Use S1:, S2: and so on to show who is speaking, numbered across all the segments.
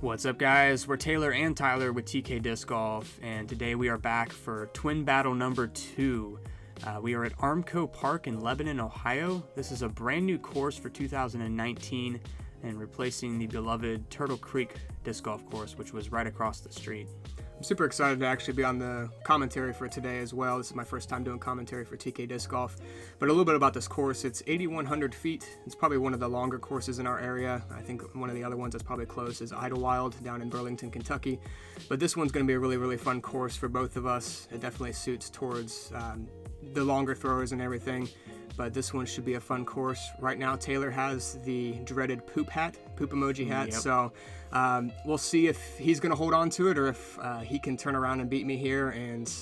S1: What's up, guys? We're Taylor and Tyler with TK Disc Golf, and today we are back for Twin Battle number 2. We are at Armco Park in Lebanon, Ohio. This is a brand new course for 2019 and replacing the beloved Turtle Creek Disc Golf course, which was right across the street.
S2: I'm super excited to actually be on the commentary for today as well. This is my first time doing commentary for TK Disc Golf. But a little bit about this course. It's 8,100 feet. It's probably one of the longer courses in our area. I think one of the other ones that's probably close is Idlewild down in Burlington, Kentucky. But this one's going to be a really, really fun course for both of us. It definitely suits towards the longer throwers and everything. But this one should be a fun course. Right now, Taylor has the dreaded poop emoji hat.
S1: Yep.
S2: So we'll see if he's going to hold on to it or if he can turn around and beat me here and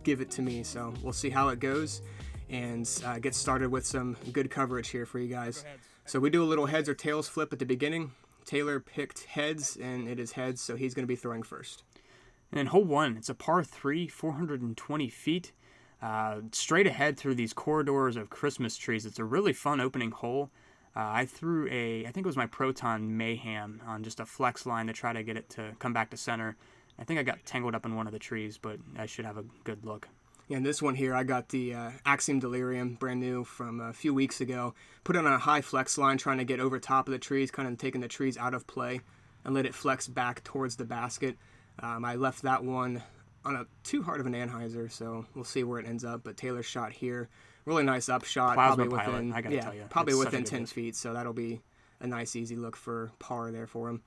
S2: give it to me. So we'll see how it goes and get started with some good coverage here for you guys. So we do a little heads or tails flip at the beginning. Taylor picked heads, and it is heads, so he's going to be throwing first.
S1: And then hole 1, it's a par 3, 420 feet. Straight ahead through these corridors of Christmas trees. It's a really fun opening hole. I threw I think it was my Proton Mayhem on just a flex line to try to get it to come back to center. I think I got tangled up in one of the trees, but I should have a good look.
S2: Yeah, and this one here, I got the Axiom Delirium, brand new from a few weeks ago. Put it on a high flex line, trying to get over top of the trees, kind of taking the trees out of play and let it flex back towards the basket. I left that one on a too hard of an anhyzer, so we'll see where it ends up. But Taylor's shot here, really nice upshot,
S1: Plasma
S2: probably
S1: pilot,
S2: within,
S1: I gotta tell you,
S2: probably
S1: it's
S2: within
S1: such a good
S2: 10
S1: disc.
S2: feet. So that'll be a nice, easy look for par there for him.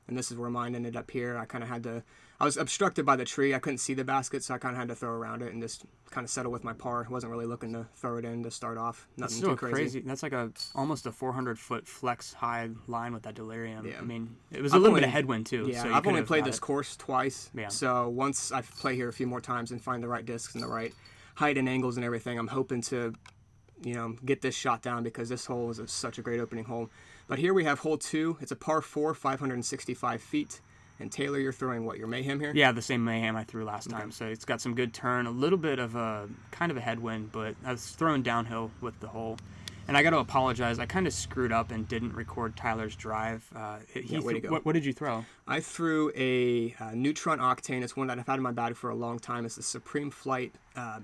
S2: And this is where mine ended up here. I was obstructed by the tree. I couldn't see the basket, so I kind of had to throw around it and just kind of settle with my par. Wasn't really looking to throw it in to start off.
S1: That's
S2: Nothing
S1: still
S2: too crazy.
S1: That's like almost a 400-foot flex high line with that Delirium.
S2: Yeah.
S1: I mean, it was a little bit of headwind too.
S2: Yeah,
S1: so you
S2: I've only
S1: could've
S2: played
S1: got
S2: this
S1: it.
S2: course twice.
S1: Yeah.
S2: So once I play here a few more times and find the right discs and the right height and angles and everything, I'm hoping to, get this shot down because this hole is such a great opening hole. But here we have hole 2. It's a par 4, 565 feet. And Taylor, you're throwing what, your Mayhem here?
S1: Yeah, the same Mayhem I threw last time. So it's got some good turn, a little bit of a kind of a headwind, but I was throwing downhill with the hole. And I got to apologize. I kind of screwed up and didn't record Tyler's drive.
S2: Way to go.
S1: What did you throw?
S2: I threw a Neutron Octane. It's one that I've had in my bag for a long time. It's the Supreme Flight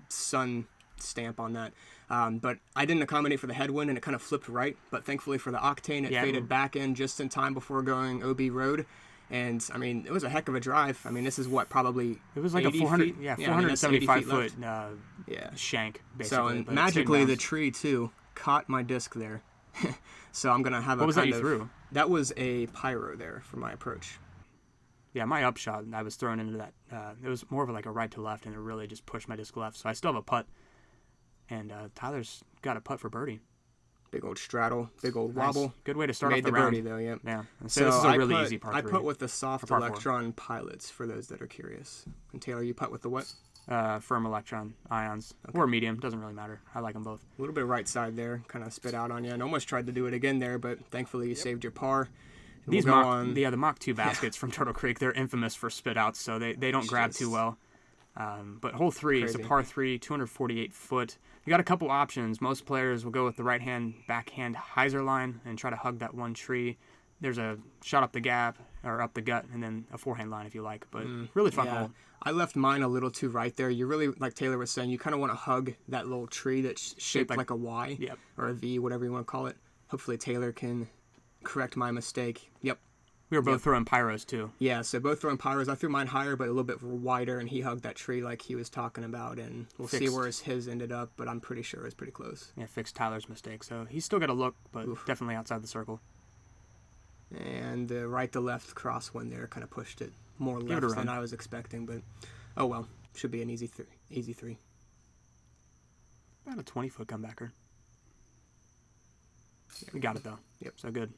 S2: Sun stamp on that. But I didn't accommodate for the headwind, and it kind of flipped right. But thankfully for the Octane, it faded back in just in time before going OB Road. And, I mean, it was a heck of a drive. I mean, this is what, probably
S1: It was like a
S2: 400,
S1: 475-foot shank, basically.
S2: So, and
S1: but
S2: magically, the tree, too, caught my disc there. So I'm going to have
S1: What was that you threw?
S2: That was a Pyro there for my approach.
S1: Yeah, my upshot, I was thrown into that. It was more of like a right to left, and it really just pushed my disc left. So I still have a putt. And Tyler's got a putt for birdie.
S2: Big old straddle, big old
S1: Nice.
S2: wobble.
S1: Good way to start
S2: Made
S1: off the
S2: the
S1: round.
S2: birdie, though, yeah.
S1: Yeah. So this is a really easy par 3.
S2: I put with the soft
S1: par 4.
S2: electron pilots for those that are curious. And Taylor, you putt with the what?
S1: Firm electron ions. Okay. Or medium. Doesn't really matter. I like them both.
S2: A little bit of right side there. Kind of spit out on you. And almost tried to do it again there, but thankfully you saved your par.
S1: These the Mach 2 baskets from Turtle Creek, they're infamous for spit outs, so they don't grab too well. But hole 3 is a par 3, 248 foot. You got a couple options. Most players will go with the right-hand backhand hyzer line and try to hug that one tree. There's a shot up the gap or up the gut, and then a forehand line if you like. But really fun hole.
S2: I left mine a little too right there. You really, like Taylor was saying, you kind of want to hug that little tree that's shaped like a Y or a V, whatever you want to call it. Hopefully Taylor can correct my mistake. Yep.
S1: We were both throwing pyros, too.
S2: Yeah, so both throwing pyros. I threw mine higher, but a little bit wider, and he hugged that tree like he was talking about, and we'll see where his ended up, but I'm pretty sure it's pretty close.
S1: Yeah, fixed Tyler's mistake, so he's still got a look, but definitely outside the circle.
S2: And the right to left crosswind there kind of pushed it more left than I was expecting, but oh well. Should be an easy three.
S1: About a 20-foot comebacker. We got it, though. Yep. So good.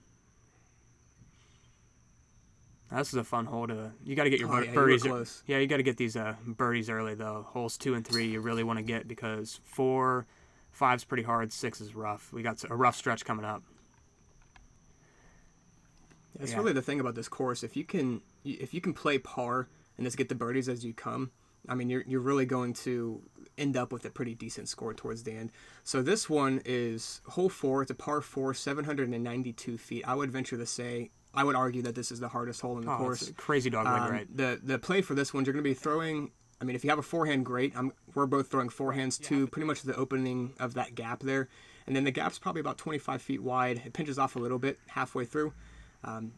S1: This is a fun hole you got to get your birdies. You got to get these birdies early though. Holes 2 and 3 you really want to get because 4, 5's pretty hard. 6 is rough. We got a rough stretch coming up.
S2: That's really the thing about this course. If you can play par and just get the birdies as you come, I mean you're really going to end up with a pretty decent score towards the end. So this one is hole 4. It's a par 4, 792 feet. I would venture to say I would argue that this is the hardest hole in the course.
S1: It's a crazy dogleg, right?
S2: The play for this one, you're going to be throwing. I mean, if you have a forehand, great. We're both throwing forehands to pretty much the opening of that gap there, and then the gap's probably about 25 feet wide. It pinches off a little bit halfway through,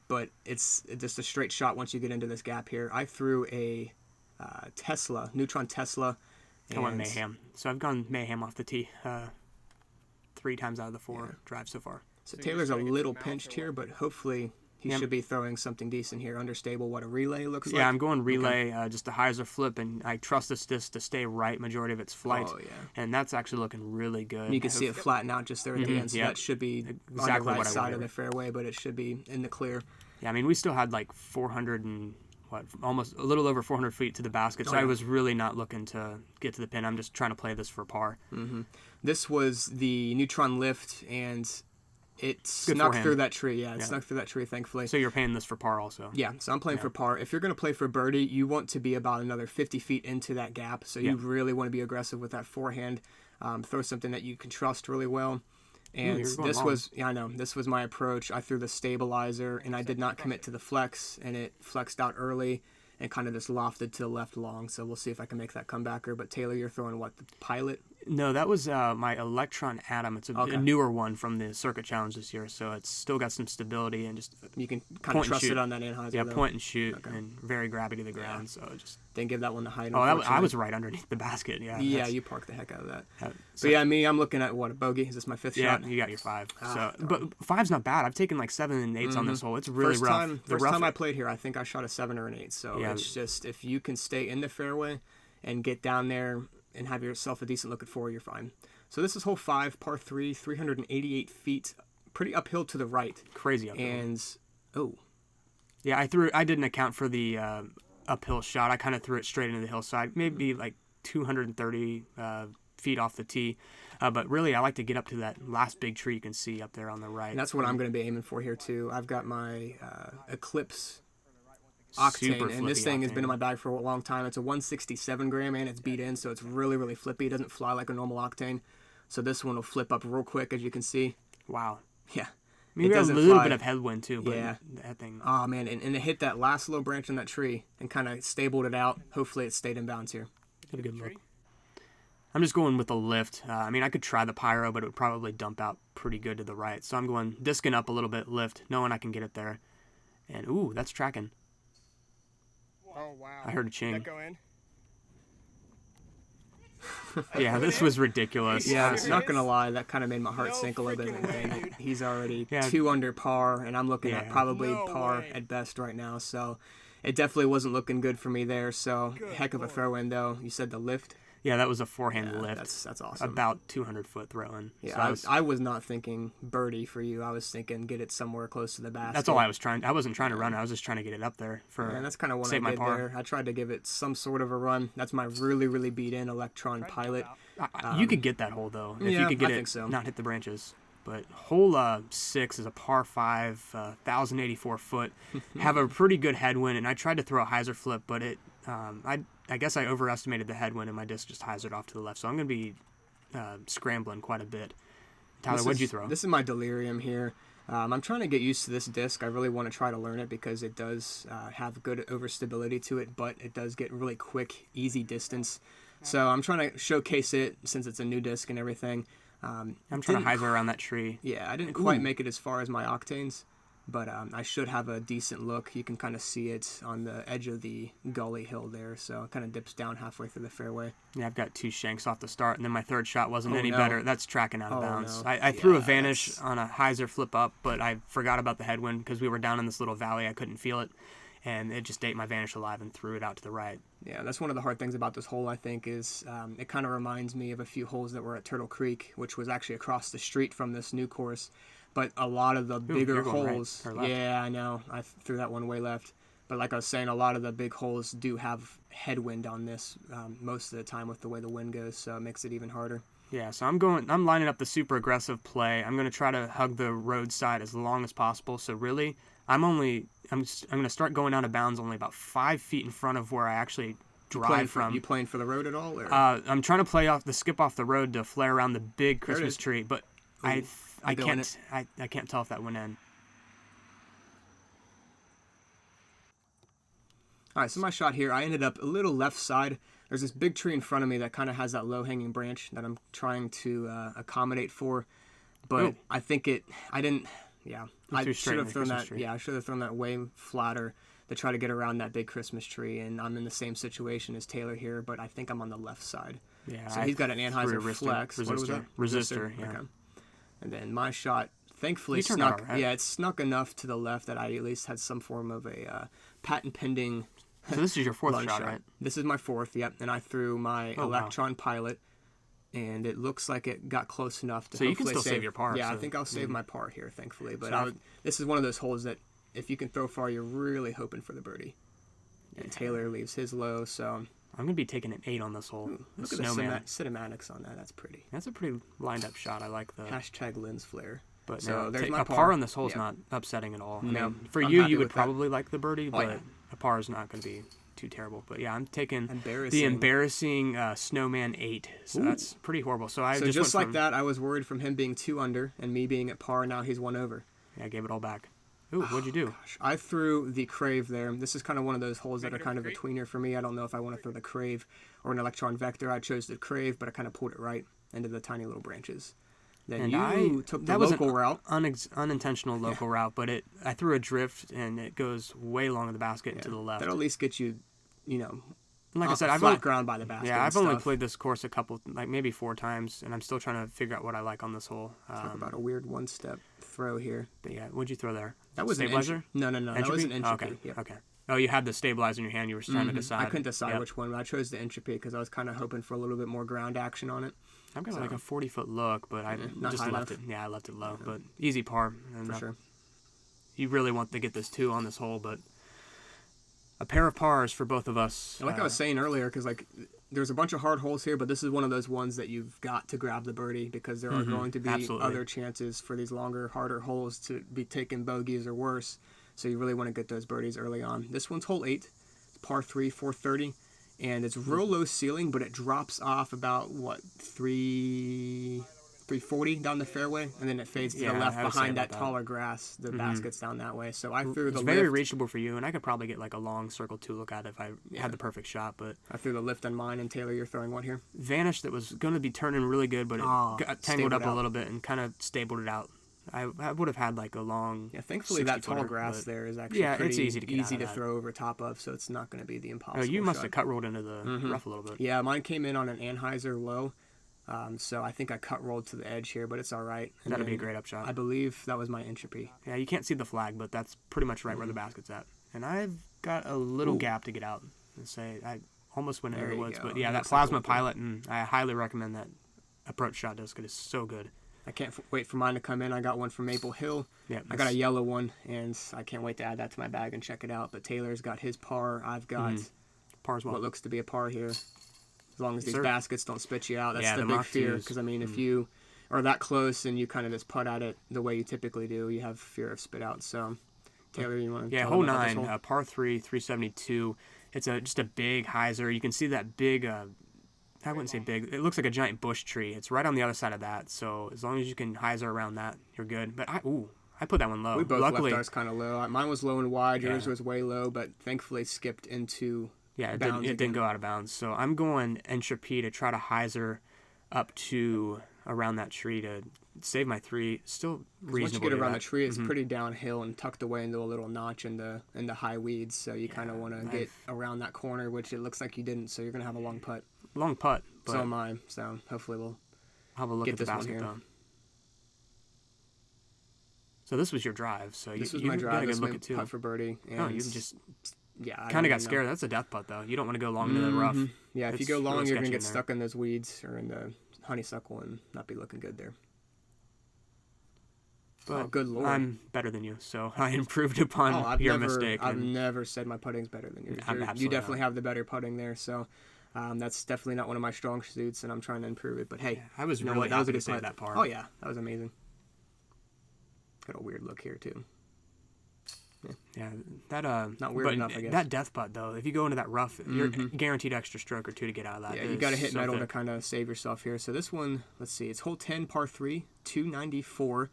S2: but it's just a straight shot once you get into this gap here. I threw a Neutron Tesla.
S1: I went mayhem. So I've gone mayhem off the tee 3 times out of the 4 drives so far.
S2: So Taylor's a little pinched here, but hopefully he should be throwing something decent here. Understable, what a relay looks like.
S1: Yeah, I'm going relay, just a hyzer flip, and I trust this disc to stay right majority of its flight. Oh, yeah. And that's actually looking really good.
S2: You can see it flatten out just there at the end, so that should be exactly on the right side of the fairway, but it should be in the clear.
S1: Yeah, I mean, we still had like 400 and almost a little over 400 feet to the basket, so I was really not looking to get to the pin. I'm just trying to play this for par.
S2: This was the Neutron lift, and it snuck through that tree. Yeah, it snuck through that tree, thankfully.
S1: So you're playing this for par also?
S2: Yeah, so I'm playing for par. If you're going to play for birdie, you want to be about another 50 feet into that gap, so you really want to be aggressive with that forehand. Throw something that you can trust really well. And this was my approach. I threw the stabilizer, and I did not commit to the flex, and it flexed out early and kind of just lofted to the left long. So we'll see if I can make that comebacker. But Taylor, you're throwing what, the Pilot?
S1: No, that was my Electron Atom. It's a newer one from the Circuit Challenge this year, so it's still got some stability and just
S2: you can kind of trust it on that anhyzer.
S1: Yeah, point and shoot, and very grabby to the ground. So just
S2: didn't give that one the height.
S1: I was right underneath the basket. Yeah.
S2: Yeah, you parked the heck out of that. But yeah, I'm looking at what, a bogey. Is this my 5th shot?
S1: Yeah, you got your 5. But 5's not bad. I've taken like 7 and 8s on this hole. It's really rough.
S2: First time I played here, I think I shot a 7 or an 8. So it's just if you can stay in the fairway and get down there and have yourself a decent look at 4, you're fine. So this is hole 5, par 3, 388 feet, pretty uphill to the right.
S1: Crazy uphill.
S2: And
S1: yeah, I didn't account for the uphill shot. I kind of threw it straight into the hillside, maybe like 230 feet off the tee. But really, I like to get up to that last big tree you can see up there on the right.
S2: And that's what I'm going to be aiming for here too. I've got my Eclipse Octane, and this thing has been in my bag for a long time. It's a 167 gram, and it's beat in, so it's really, really flippy. It doesn't fly like a normal Octane. So this one will flip up real quick, as you can see.
S1: Wow.
S2: Yeah.
S1: Maybe we got a little bit of headwind, too, but that thing...
S2: Oh, man, and it hit that last little branch on that tree and kind of stabled it out. Hopefully it stayed in bounds here.
S1: Have a good look. I'm just going with the lift. I mean, I could try the pyro, but it would probably dump out pretty good to the right. So I'm going discing up a little bit, lift, knowing I can get it there. And, ooh, that's tracking.
S2: Oh, wow.
S1: I heard a ching.
S2: Did that go in?
S1: Yeah, this was ridiculous.
S2: Yeah, I'm not going to lie. That kind of made my heart sink a little bit. He's already 2 under par, and I'm looking at probably par at best right now. So it definitely wasn't looking good for me there. So heck of a throw-in, though. You said the lift?
S1: Yeah, that was a forehand lift.
S2: That's awesome.
S1: About 200-foot throw-in.
S2: Yeah, so I was not thinking birdie for you. I was thinking get it somewhere close to the basket.
S1: That's all I was trying. I wasn't trying to run. I was just trying to get it up there for.
S2: And that's kind of what I did there. I tried to give it some sort of a run. That's my really, really beat-in Electron Pilot.
S1: You could get that hole though if you could get it, not hit the branches. But hole 6 is a par 5, 1,084 foot. Have a pretty good headwind, and I tried to throw a hyzer flip, but it. I guess I overestimated the headwind, and my disc just hyzered off to the left. So I'm going to be scrambling quite a bit. Tyler, what'd you throw?
S2: This is my Delirium here. I'm trying to get used to this disc. I really want to try to learn it because it does have good overstability to it, but it does get really quick, easy distance. So I'm trying to showcase it since it's a new disc and everything.
S1: I'm trying to hyzer around that tree.
S2: Yeah, I didn't quite make it as far as my Octanes. But I should have a decent look. You can kind of see it on the edge of the gully hill there. So it kind of dips down halfway through the fairway.
S1: Yeah, I've got 2 shanks off the start, and then my 3rd shot wasn't any better. That's tracking out of bounds. No. I threw a Vanish on a hyzer flip up, but I forgot about the headwind because we were down in this little valley. I couldn't feel it, and it just ate my Vanish alive and threw it out to the right.
S2: Yeah, that's one of the hard things about this hole, I think, is it kind of reminds me of a few holes that were at Turtle Creek, which was actually across the street from this new course. But a lot of the bigger holes, yeah, I know. I threw that one way left. But like I was saying, a lot of the big holes do have headwind on this most of the time with the way the wind goes, so it makes it even harder.
S1: Yeah, so I'm lining up the super aggressive play. I'm going to try to hug the roadside as long as possible. So really, I'm going to start going out of bounds only about 5 feet in front of where I actually drive from.
S2: You playing for the road at all? Or?
S1: I'm trying to skip off the road to flare around the big Christmas tree, but I can't tell if that went in.
S2: All right, so my shot here, I ended up a little left side. There's this big tree in front of me that kind of has that low-hanging branch that I'm trying to accommodate for. But I think I should have thrown that. Yeah, I should have thrown that way flatter to try to get around that big Christmas tree. And I'm in the same situation as Taylor here, but I think I'm on the left side.
S1: Yeah.
S2: So he's got an Anheuser Flex.
S1: Resistor.
S2: What was that?
S1: Resistor. Yeah.
S2: Okay. And then my shot, thankfully,
S1: snuck. Right.
S2: Yeah, it snuck enough to the left that I at least had some form of a patent pending.
S1: So this is your fourth shot, right?
S2: This is my fourth. Yep. And I threw my Electron Pilot. And it looks like it got close enough to.
S1: So you can still save your par.
S2: Yeah, so. I think I'll save my par here, thankfully. But this is one of those holes that if you can throw far, you're really hoping for the birdie. And Taylor leaves his low, so
S1: I'm gonna be taking an 8 on this hole.
S2: Look at the cinematics on that. That's pretty.
S1: That's a pretty lined up shot. I like the
S2: ~lens flare.
S1: But
S2: so
S1: no,
S2: there's my
S1: par on this hole is not upsetting at all.
S2: No,
S1: I mean, for you would probably like the birdie, but a par is not going to be too terrible. But yeah, I'm taking the embarrassing Snowman 8. So that's pretty horrible. So just
S2: like that, I was worried from him being 2 under and me being at par. Now he's 1 over.
S1: Yeah, I gave it all back. Ooh, what'd you do?
S2: Gosh. I threw the Crave there. This is kind of one of those holes that are kind of a tweener for me. I don't know if I want to throw the Crave or an Electron Vector. I chose the Crave, but I kind of pulled it right into the tiny little branches. Then you took the local route.
S1: Unintentional local route, but I threw a drift, and it goes way long in the basket and to the left.
S2: That'll at least get you,
S1: like I said,
S2: flat ground by the basket.
S1: Yeah, I've only played this course maybe 4 times, and I'm still trying to figure out what I like on this hole.
S2: Talk about a weird one-step throw here.
S1: But yeah, what'd you throw there?
S2: That was
S1: stabilizer?
S2: No. That was an entropy.
S1: Okay. Yep. Okay. Oh, you had the stabilizer in your hand. You were trying to decide.
S2: I couldn't decide which one, but I chose the entropy because I was kind of hoping for a little bit more ground action on it.
S1: I've got like a 40-foot look, but I just left it. Yeah, I left it low, but easy par.
S2: For sure.
S1: You really want to get this 2 on this hole, but a pair of pars for both of us.
S2: Like I was saying earlier, because there's a bunch of hard holes here, but this is one of those ones that you've got to grab the birdie because there are going to be other chances for these longer, harder holes to be taking bogeys or worse. So you really want to get those birdies early on. This one's hole 8, it's par 3, 430, and it's real low ceiling, but it drops off about 340 down the fairway, and then it fades to the left behind that taller grass. The basket's down that way. So I threw the lift.
S1: It's very reachable for you, and I could probably get like a long circle 2 look at it if I had the perfect shot. But
S2: I threw the lift on mine, and Taylor, you're throwing one here.
S1: Vanish that was going to be turning really good, but it got tangled up a little bit and kind of stabled it out. I would have had like a long.
S2: Yeah, thankfully that tall grass there is actually
S1: it's easy to
S2: throw over top of, so it's not going to be the impossible.
S1: Oh, you must have cut rolled into the rough a little bit.
S2: Yeah, mine came in on an Anheuser low, so I think I cut rolled to the edge here, but it's all right. And
S1: that'd be a great upshot.
S2: I believe that was my entropy.
S1: Yeah, you can't see the flag, but that's pretty much right where the basket's at. And I've got a little gap to get out and say I almost went into the woods, but yeah, that Plasma Pilot, and I highly recommend that approach shot disc. It is so good.
S2: I can't wait for mine to come in. I got one from Maple Hill.
S1: Yeah,
S2: I got a yellow one, and I can't wait to add that to my bag and check it out. But Taylor's got his par. I've got
S1: par as well.
S2: What looks to be a par here. As long as these baskets don't spit you out. That's the big fear. Because, I mean, if you are that close and you kind of just putt at it the way you typically do, you have fear of spit out. So, Taylor, you want to tell
S1: hole
S2: them about
S1: 9,
S2: this hole?
S1: par 3, 372. It's just a big hyzer. You can see that big... I wouldn't say big. It looks like a giant bush tree. It's right on the other side of that. So as long as you can hyzer around that, you're good. But I put that one low.
S2: We both left ours kind of low. Mine was low and wide. Yours was way low, but thankfully skipped into bounds.
S1: It didn't go out of bounds. So I'm going entropy to try to hyzer up to around that tree to save my 3. Still reasonable.
S2: Once you get around the tree, it's pretty downhill and tucked away into a little notch in the high weeds. So you kind of want to get around that corner, which it looks like you didn't. So you're going to have a long putt.
S1: Long putt.
S2: So am I. So hopefully we'll
S1: have a look at the basket though. So this was your drive. So
S2: this was my drive. This was my putt for birdie. And
S1: you just kind of got scared. That's a death putt though. You don't want to go long into the rough.
S2: Yeah, if you go long, you're gonna get stuck in those weeds or in the honeysuckle and not be looking good there.
S1: But
S2: good Lord.
S1: I'm better than you, so I improved upon your mistake.
S2: I've never said my putting's better than yours. You definitely have the better putting there. So. That's definitely not one of my strong suits, and I'm trying to improve it. But hey,
S1: I was really happy to say that par.
S2: Oh yeah, that was amazing. Got a weird look here too.
S1: Yeah, that
S2: not weird enough, I guess.
S1: That death putt though, if you go into that rough, you're guaranteed extra stroke or 2 to get out of that.
S2: Yeah, you got to hit metal to kind of save yourself here. So this one, let's see, it's hole 10, par 3, 294.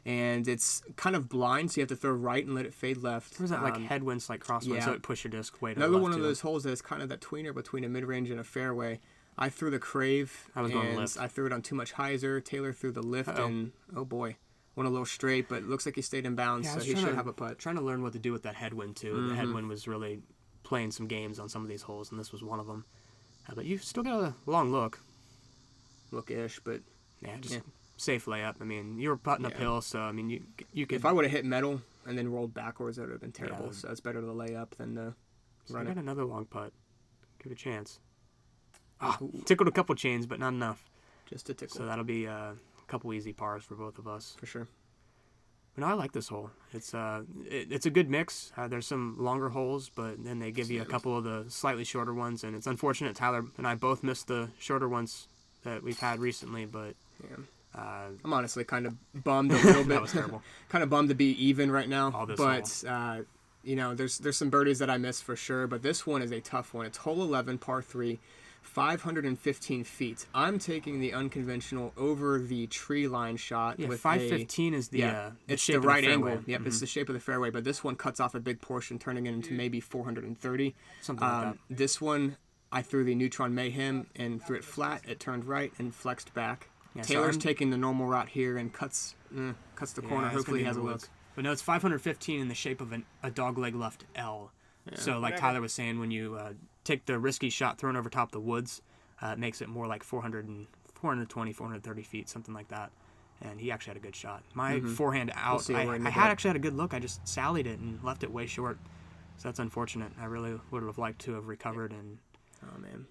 S2: and it's kind of blind, so you have to throw right and let it fade left.
S1: Or is that like headwind, like crosswind, so it push your disc way to the left?
S2: Another one of those holes that is kind of that tweener between a mid-range and a fairway. I threw the crave,
S1: I was going lift.
S2: I threw it on too much hyzer. Taylor threw the lift, and oh boy, went a little straight, but it looks like he stayed in bounds, so he should have a putt.
S1: Trying to learn what to do with that headwind too. The headwind was really playing some games on some of these holes, and this was one of them. But you've still got a long
S2: look-ish, but
S1: just safe layup. I mean, you were putting uphill, so I mean, you could.
S2: If I would have hit metal and then rolled backwards, that would have been terrible. So it's better to lay up than to run it.
S1: I got another long putt. Give it a chance. Tickled a couple chains, but not enough.
S2: Just a tickle.
S1: So that'll be a couple easy pars for both of us.
S2: For sure.
S1: But no, I like this hole. It's a good mix. There's some longer holes, but then they give you a couple of the slightly shorter ones, and it's unfortunate Tyler and I both missed the shorter ones that we've had recently, but
S2: I'm honestly kind of bummed a little bit.
S1: That was terrible.
S2: Kind of bummed to be even right now.
S1: But
S2: there's some birdies that I missed for sure, but this one is a tough one. It's hole 11, par 3. 515 feet. I'm taking the unconventional over the tree line shot.
S1: Yeah, 515 is the
S2: it's
S1: shape
S2: the right
S1: of the
S2: angle. Yep, it's the shape of the fairway, but this one cuts off a big portion, turning it into maybe 430.
S1: Something like that.
S2: This one, I threw the Neutron Mayhem and threw it flat. It turned right and flexed back. Yeah, Taylor's taking the normal route here and cuts the corner. Hopefully he has a look.
S1: But no, it's 515 in the shape of a dogleg left L. Yeah. So like Tyler was saying, when you take the risky shot thrown over top of the woods, it makes it more like 420, 430 feet, something like that. And he actually had a good shot. My forehand out, I actually had a good look. I just sallied it and left it way short. So that's unfortunate. I really would have liked to have recovered and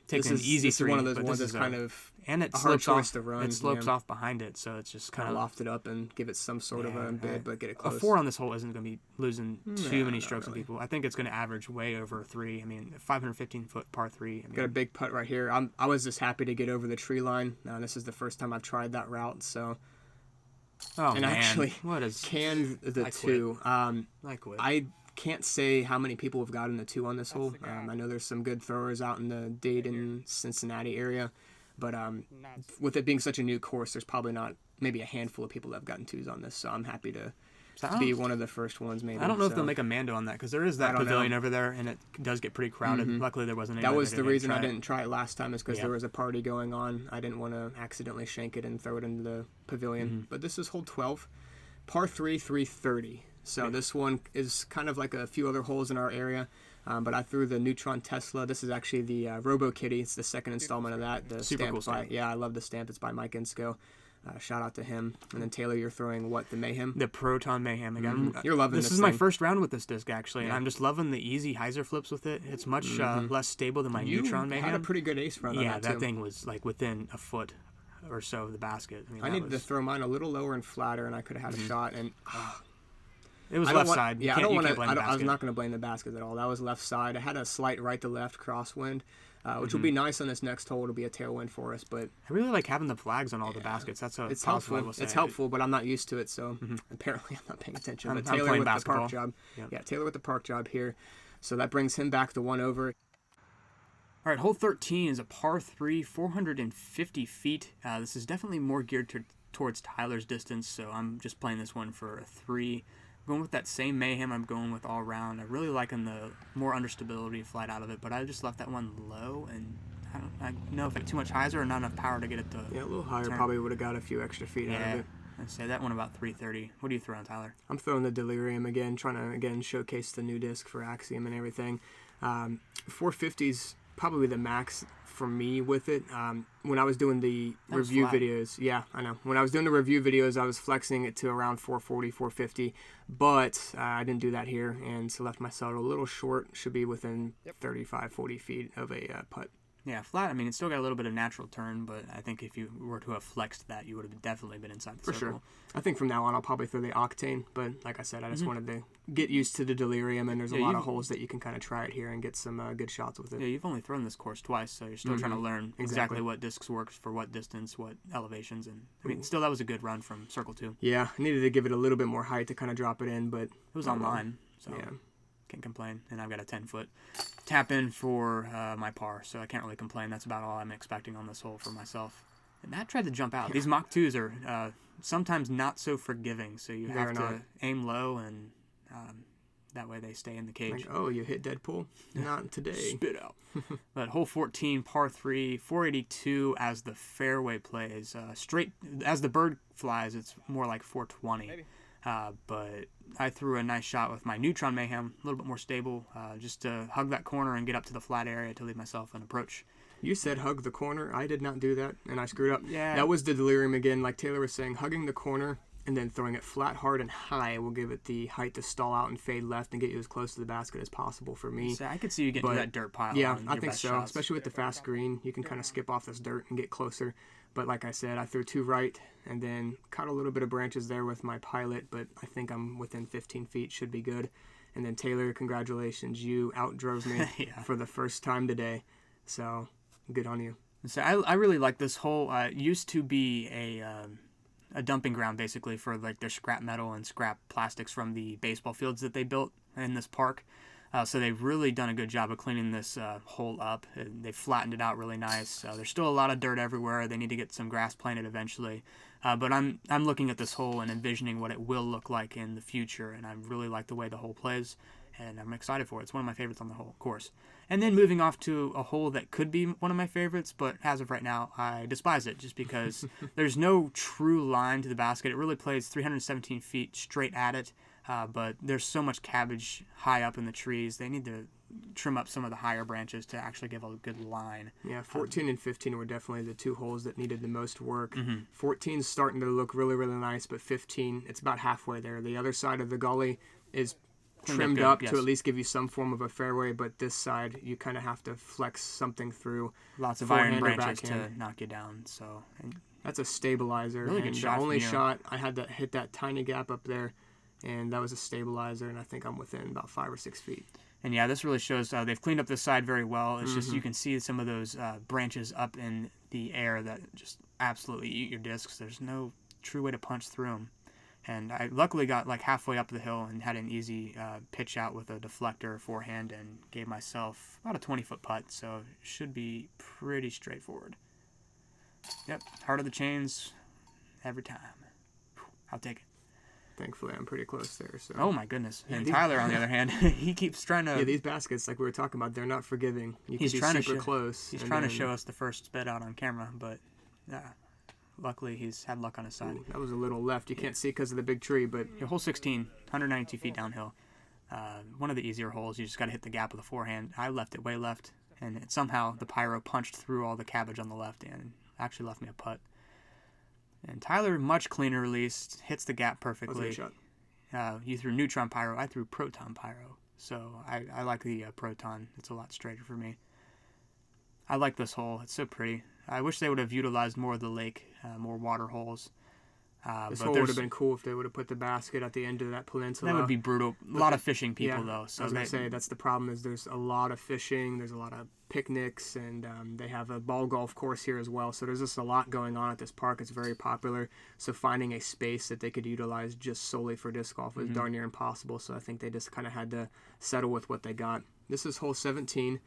S1: taken an easy three.
S2: This is one of those ones that's kind of
S1: and it
S2: a hard
S1: slopes
S2: choice
S1: off,
S2: to run.
S1: It slopes off behind it, so it's just kind of
S2: loft it up and give it some sort of a bid, but get it close.
S1: A 4 on this hole isn't going to be losing too many strokes on people. I think it's going to average way over 3. I mean, 515-foot par 3. I mean,
S2: got a big putt right here. I was just happy to get over the tree line. Now this is the first time I've tried that route, so. Actually,
S1: what is
S2: canned the 2. I can't say how many people have gotten the 2 on this hole. I know there's some good throwers out in the Dayton, Cincinnati area, but with it being such a new course, there's probably not maybe a handful of people that have gotten 2s on this. So I'm happy to be one of the first ones. Maybe
S1: I don't know if they'll make a Mando on that because there is that pavilion over there, and it does get pretty crowded. Luckily, there wasn't.
S2: That was the reason I didn't try it last time, is because there was a party going on. I didn't want to accidentally shank it and throw it into the pavilion. But this is hole 12, par 3, 330. So this one is kind of like a few other holes in our area, but I threw the Neutron Tesla. This is actually the Robo Kitty. It's the second installment of that. The
S1: super cool stamp.
S2: I love the stamp. It's by Mike Insco. Shout out to him. And then Taylor, you're throwing what, the Mayhem?
S1: The Proton Mayhem. Again,
S2: you're loving this.
S1: This is my first round with this disc actually, and I'm just loving the easy hyzer flips with it. It's much less stable than my Neutron Mayhem.
S2: You had a pretty good ace run on that too.
S1: That thing was like within a foot or so of the basket.
S2: I needed to throw mine a little lower and flatter, and I could have had a shot. And
S1: it was left side.
S2: Yeah, I was not going to blame the basket at all. That was left side. I had a slight right to left crosswind, which will be nice on this next hole. It'll be a tailwind for us. But
S1: I really like having the flags on all the baskets. That's
S2: it's helpful. It's helpful, but I'm not used to it, so apparently I'm not paying attention. But Taylor with the park job. Yep. Yeah, Taylor with the park job here. So that brings him back to 1 over.
S1: All right, hole 13 is a par 3, 450 feet. This is definitely more geared towards Tyler's distance, so I'm just playing this one for a 3. Going with that same Mayhem I'm going with all around. I really liking the more understability flight out of it, but I just left that one low, and I don't know if it's too much hyzer or not enough power to get it to
S2: a little higher turn. Probably would have got a few extra feet out of it.
S1: I'd say that one about 330. What are you throwing, Tyler?
S2: I'm throwing the Delirium again, trying to showcase the new disc for Axiom and everything. 450's probably the max for me with it. When I was doing the review videos, I know. When I was doing the review videos, I was flexing it to around 440, 450, but I didn't do that here, and so left myself a little short. Should be within 35, 40 feet of a putt.
S1: Yeah, flat. I mean, it's still got a little bit of natural turn, but I think if you were to have flexed that, you would have definitely been inside the circle.
S2: For sure. I think from now on, I'll probably throw the Octane, but like I said, I just wanted to get used to the Delirium, and there's a lot of holes that you can kind of try it here and get some good shots with it.
S1: Yeah, you've only thrown this course twice, so you're still trying to learn exactly what discs works for what distance, what elevations, and I mean, still that was a good run from Circle 2.
S2: Yeah, I needed to give it a little bit more height to kind of drop it in, but...
S1: It was online, so... Yeah. Can't complain, and I've got a 10-foot tap in for my par, so I can't really complain. That's about all I'm expecting on this hole for myself. And Matt tried to jump out. These Mach 2s are sometimes not so forgiving. So you have to aim low, and that way they stay in the cage.
S2: Like, oh, you hit Deadpool? Not today.
S1: Spit out. But hole 14, par 3, 482 as the fairway plays. Straight as the bird flies, it's more like 420. But I threw a nice shot with my Neutron Mayhem, a little bit more stable, just to hug that corner and get up to the flat area to leave myself an approach.
S2: You said hug the corner. I did not do that, and I screwed up.
S1: Yeah.
S2: That was the delirium again. Like Taylor was saying, hugging the corner and then throwing it flat, hard, and high will give it the height to stall out and fade left and get you as close to the basket as possible for me.
S1: So I could see you getting to that dirt pile.
S2: Yeah, I think so. Shots. Especially with the fast green, you can kind of skip off this dirt and get closer. But like I said, I threw 2 right and then caught a little bit of branches there with my pilot, but I think I'm within 15 feet, should be good. And then Taylor, congratulations, you outdrove me for the first time today. So good on you.
S1: So I really like this hole. It used to be a dumping ground basically for like their scrap metal and scrap plastics from the baseball fields that they built in this park. So they've really done a good job of cleaning this hole up. They've flattened it out really nice. There's still a lot of dirt everywhere. They need to get some grass planted eventually. But I'm looking at this hole and envisioning what it will look like in the future, and I really like the way the hole plays, and I'm excited for it. It's one of my favorites on the whole course. And then moving off to a hole that could be one of my favorites, but as of right now, I despise it just because there's no true line to the basket. It really plays 317 feet straight at it, but there's so much cabbage high up in the trees. They need to trim up some of the higher branches to actually give a good line.
S2: Yeah, 14 and 15 were definitely the 2 holes that needed the most work. 14 is starting to look really, really nice, but 15, it's about halfway there. The other side of the gully is trimmed up to at least give you some form of a fairway, but this side you kind of have to flex something through.
S1: Lots of iron branches to knock you down. So
S2: that's a stabilizer.
S1: Really good shot.
S2: The only shot I had to hit that tiny gap up there, and that was a stabilizer, and I think I'm within about 5 or 6 feet.
S1: And yeah, this really shows they've cleaned up this side very well. It's just you can see some of those branches up in the air that just absolutely eat your discs. There's no true way to punch through them. And I luckily got like halfway up the hill and had an easy pitch out with a deflector forehand and gave myself about a 20-foot putt. So it should be pretty straightforward. Yep, heart of the chains every time. I'll take it.
S2: Thankfully, I'm pretty close there. So.
S1: Oh, my goodness. And Tyler, on the other hand, he keeps trying to...
S2: Yeah, these baskets, like we were talking about, they're not forgiving. You can be super close.
S1: He's trying to show us the first spit out on camera, but luckily he's had luck on his side.
S2: That was a little left. You can't see because of the big tree, but...
S1: Your hole 16, 192 feet downhill. One of the easier holes. You just got to hit the gap with the forehand. I left it way left, and somehow the pyro punched through all the cabbage on the left and actually left me a putt. And Tyler, much cleaner release, hits the gap perfectly.
S2: That was a shot.
S1: You threw neutron pyro. I threw proton pyro. So I like the proton. It's a lot straighter for me. I like this hole. It's so pretty. I wish they would have utilized more of the lake, more water holes.
S2: This hole would have been cool if they would have put the basket at the end of that peninsula.
S1: That would be brutal. A lot of fishing people, though. So
S2: I was going to say, that's the problem is there's a lot of fishing, there's a lot of picnics, and they have a ball golf course here as well. So there's just a lot going on at this park. It's very popular. So finding a space that they could utilize just solely for disc golf was darn near impossible. So I think they just kind of had to settle with what they got. This is hole 17,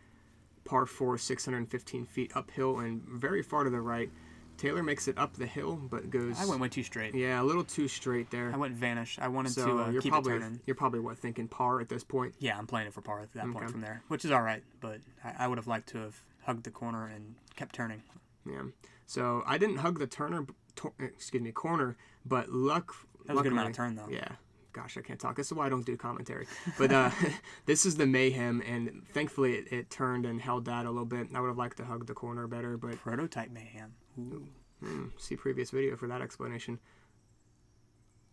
S2: par 4, 615 feet uphill and very far to the right. Taylor makes it up the hill, but goes...
S1: I went too straight.
S2: Yeah, a little too straight there.
S1: I went vanish. I wanted to keep it turning.
S2: You're probably, thinking par at this point?
S1: Yeah, I'm playing it for par at that point from there, which is all right, but I would have liked to have hugged the corner and kept turning.
S2: Yeah. So I didn't hug the corner, but luckily...
S1: That was a good amount of turn, though.
S2: Yeah. Gosh, I can't talk. This is why I don't do commentary. But this is the Mayhem, and thankfully it turned and held that a little bit. I would have liked to hug the corner better, but...
S1: Prototype Mayhem. Ooh.
S2: See previous video for that explanation.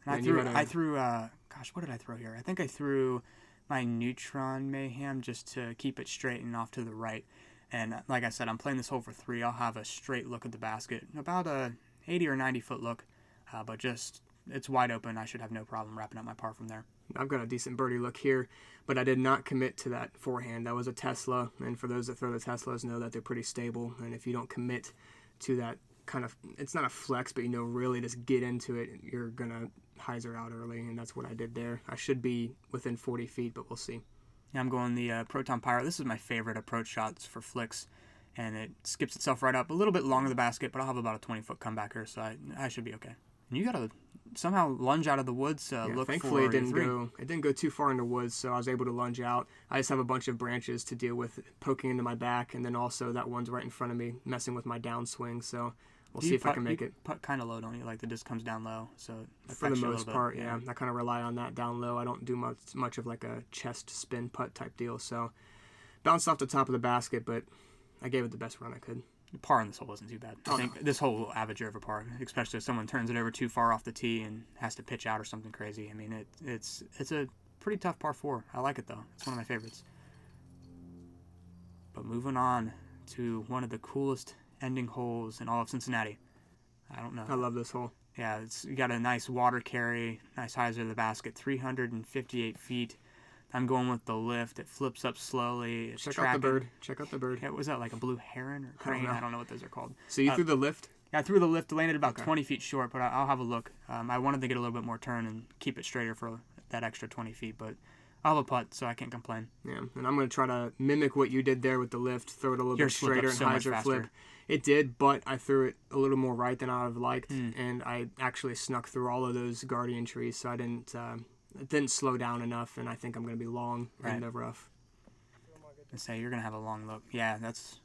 S1: And I threw, gosh, what did I throw here? I think I threw my Neutron Mayhem just to keep it straight and off to the right. And like I said, I'm playing this hole for 3. I'll have a straight look at the basket, about a 80 or 90 foot look, but just... It's wide open. I should have no problem wrapping up my par from there.
S2: I've got a decent birdie look here, but I did not commit to that forehand. That was a Tesla, and for those that throw the Teslas know that they're pretty stable, and if you don't commit to that kind of, it's not a flex, but really just get into it, you're going to hyzer out early, and that's what I did there. I should be within 40 feet, but we'll see.
S1: Yeah, I'm going the Proton Pyro. This is my favorite approach shots for flicks, and it skips itself right up. A little bit long of the basket, but I'll have about a 20-foot comebacker, so I should be okay. You gotta somehow lunge out of the woods. Look
S2: thankfully
S1: for
S2: it didn't go too far in the woods, so I was able to lunge out. I just have a bunch of branches to deal with poking into my back, and then also that one's right in front of me, messing with my downswing. So we'll see if I can make it.
S1: Putt kind of low, don't you? Like the disc comes down low, so
S2: for the most part, yeah. I kind of rely on that down low. I don't do much of like a chest spin putt type deal. So bounced off the top of the basket, but I gave it the best run I could.
S1: The par on this hole wasn't too bad. I think this hole will average over par, especially if someone turns it over too far off the tee and has to pitch out or something crazy. I mean, it's a pretty tough par 4. I like it, though. It's one of my favorites. But moving on to one of the coolest ending holes in all of Cincinnati. I don't know.
S2: I love this hole.
S1: Yeah, you got a nice water carry, nice hyzer of the basket, 358 feet. I'm going with the lift. It flips up slowly. It's
S2: Check out the bird. Check out the bird.
S1: Yeah, was that like a blue heron or crane? I don't know what those are called.
S2: So you threw the lift?
S1: Yeah, I threw the lift. Landed about 20 feet short, but I'll have a look. I wanted to get a little bit more turn and keep it straighter for that extra 20 feet, but I'll have a putt, so I can't complain.
S2: Yeah, and I'm going to try to mimic what you did there with the lift, throw it a little bit straighter and hyzer flip. It did, but I threw it a little more right than I would have liked, and I actually snuck through all of those guardian trees, so I didn't... It didn't slow down enough, and I think I'm going to be long in the rough.
S1: I say you're going to have a long look. Yeah, that's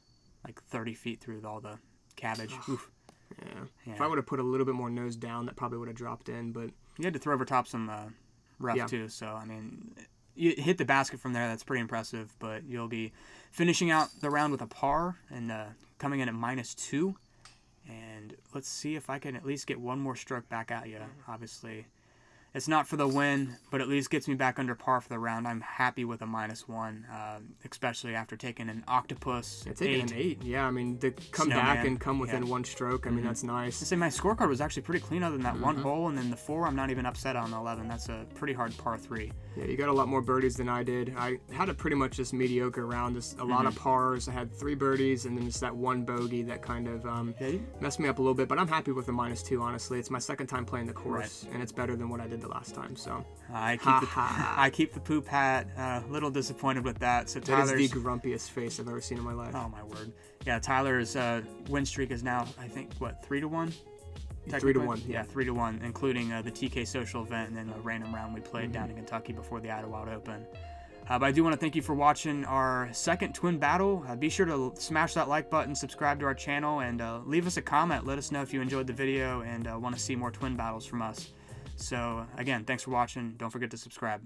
S1: like 30 feet through all the cabbage. Oof.
S2: Yeah. If I would have put a little bit more nose down, that probably would have dropped in. But
S1: you had to throw over top some rough too. So I mean, you hit the basket from there. That's pretty impressive. But you'll be finishing out the round with a par and coming in at -2. And let's see if I can at least get one more stroke back at you. Obviously. It's not for the win, but at least gets me back under par for the round. I'm happy with a -1, especially after taking an octopus.
S2: Taking an 8. Yeah, I mean, to come back and come within one stroke, I mean, that's nice.
S1: I say my scorecard was actually pretty clean other than that one hole, and then the 4, I'm not even upset on the 11. That's a pretty hard par 3.
S2: Yeah, you got a lot more birdies than I did. I had a pretty much just mediocre round. Just a lot of pars. I had 3 birdies, and then just that one bogey that kind of messed me up a little bit. But I'm happy with the -2, honestly. It's my second time playing the course, and it's better than what I did the last time. So
S1: I keep the poop hat. Little disappointed with that. So
S2: that is the grumpiest face I've ever seen in my life.
S1: Oh my word! Yeah, Tyler's win streak is now, I think, what, 3-1.
S2: 3-1.
S1: Yeah, 3-1, including the TK social event and then a random round we played down in Kentucky before the Idlewild Open. But I do want to thank you for watching our second twin battle. Be sure to smash that like button, subscribe to our channel, and leave us a comment. Let us know if you enjoyed the video and want to see more twin battles from us. So, again, thanks for watching. Don't forget to subscribe.